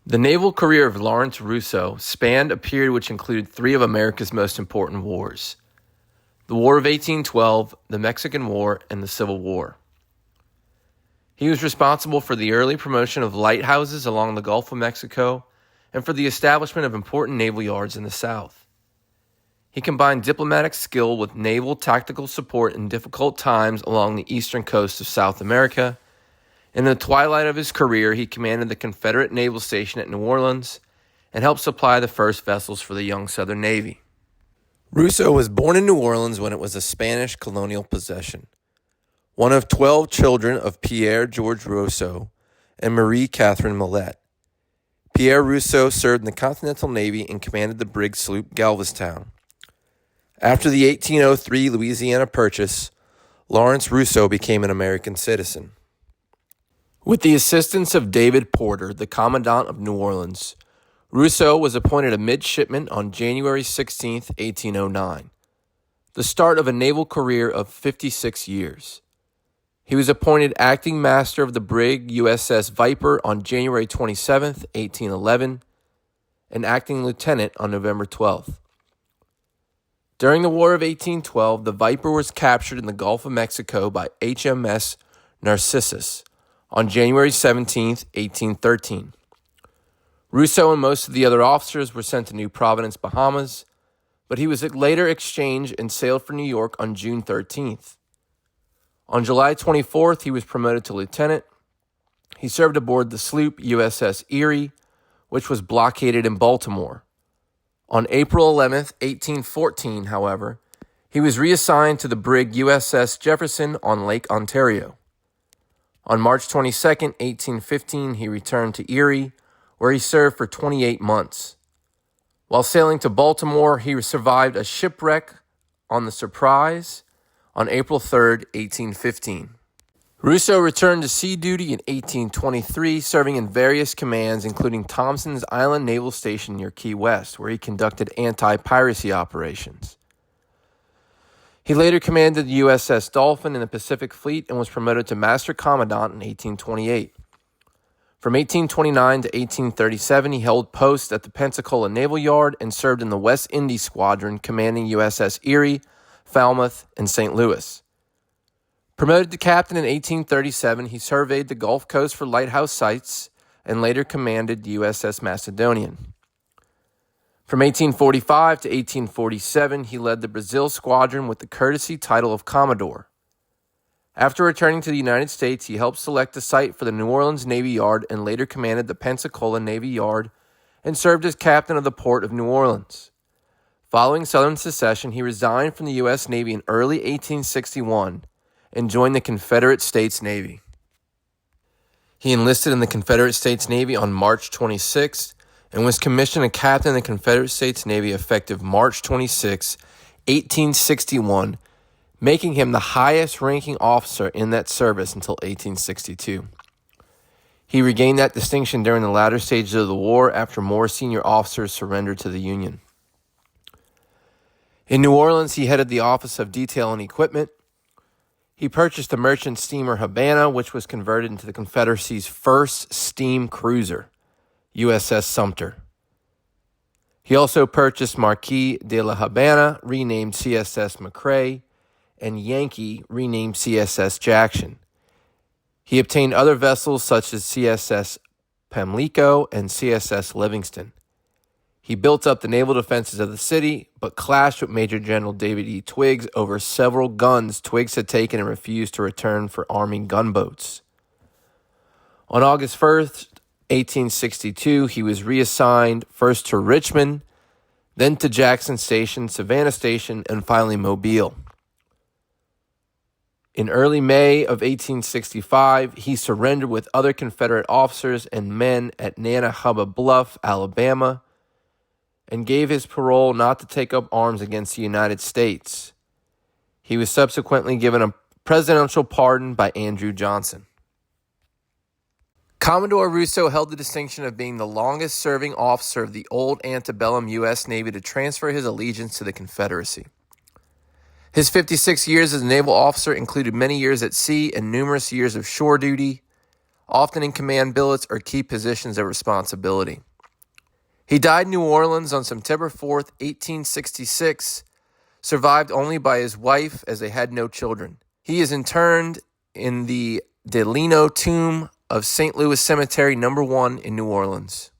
The naval career of Lawrence Rousseau spanned a period which included three of America's most important wars: the War of 1812, the Mexican War, and the Civil War. He was responsible for the early promotion of lighthouses along the Gulf of Mexico and for the establishment of important naval yards in the South. He combined diplomatic skill with naval tactical support in difficult times along the eastern coast of South America. In the twilight of his career, he commanded the Confederate naval station at New Orleans and helped supply the first vessels for the young Southern Navy. Rousseau was born in New Orleans when it was a Spanish colonial possession. One of 12 children of Pierre George Rousseau and Marie Catherine Millet. Pierre Rousseau served in the Continental Navy and commanded the brig sloop Galvestown. After the 1803 Louisiana Purchase, Lawrence Rousseau became an American citizen. With the assistance of David Porter, the Commandant of New Orleans, Rousseau was appointed a midshipman on January 16, 1809, the start of a naval career of 56 years. He was appointed acting master of the brig USS Viper on January 27, 1811, and acting lieutenant on November 12th. During the War of 1812, the Viper was captured in the Gulf of Mexico by HMS Narcissus on January 17, 1813. Rousseau and most of the other officers were sent to New Providence, Bahamas, but he was later exchanged and sailed for New York on June 13th. On July 24th, he was promoted to lieutenant. He served aboard the sloop USS Erie, which was blockaded in Baltimore. On April 11th, 1814, however, he was reassigned to the brig USS Jefferson on Lake Ontario. On March 22, 1815, he returned to Erie, where he served for 28 months. While sailing to Baltimore, he survived a shipwreck on the Surprise on April 3, 1815. Rousseau returned to sea duty in 1823, serving in various commands, including Thompson's Island Naval Station near Key West, where he conducted anti-piracy operations. He later commanded the USS Dolphin in the Pacific Fleet and was promoted to Master Commandant in 1828. From 1829 to 1837, he held posts at the Pensacola Naval Yard and served in the West Indies Squadron, commanding USS Erie, Falmouth, and St. Louis. Promoted to captain in 1837, he surveyed the Gulf Coast for lighthouse sites and later commanded USS Macedonian. From 1845 to 1847, he led the Brazil Squadron with the courtesy title of Commodore. After returning to the United States, he helped select a site for the New Orleans Navy Yard and later commanded the Pensacola Navy Yard and served as captain of the Port of New Orleans. Following Southern secession, he resigned from the U.S. Navy in early 1861 and joined the Confederate States Navy. He enlisted in the Confederate States Navy on March 26 and was commissioned a captain in the Confederate States Navy effective March 26, 1861, making him the highest-ranking officer in that service until 1862. He regained that distinction during the latter stages of the war after more senior officers surrendered to the Union. In New Orleans, he headed the Office of Detail and Equipment. He purchased the merchant steamer Havana, which was converted into the Confederacy's first steam cruiser, USS Sumter. He also purchased Marquis de la Habana, renamed CSS McRae, and Yankee, renamed CSS Jackson. He obtained other vessels such as CSS Pamlico and CSS Livingston. He built up the naval defenses of the city, but clashed with Major General David E. Twiggs over several guns Twiggs had taken and refused to return for Army gunboats. On August 1st, 1862, he was reassigned first to Richmond, then to Jackson Station, Savannah Station, and finally Mobile. In early May of 1865, he surrendered with other Confederate officers and men at Nannahubba Bluff, Alabama, and gave his parole not to take up arms against the United States. He was subsequently given a presidential pardon by Andrew Johnson. Commodore Rousseau held the distinction of being the longest-serving officer of the old antebellum U.S. Navy to transfer his allegiance to the Confederacy. His 56 years as a naval officer included many years at sea and numerous years of shore duty. often in command billets or key positions of responsibility. He died in New Orleans on September 4th, 1866, survived only by his wife as they had no children. He is interred in the Delano tomb of St. Louis Cemetery No. 1 in New Orleans.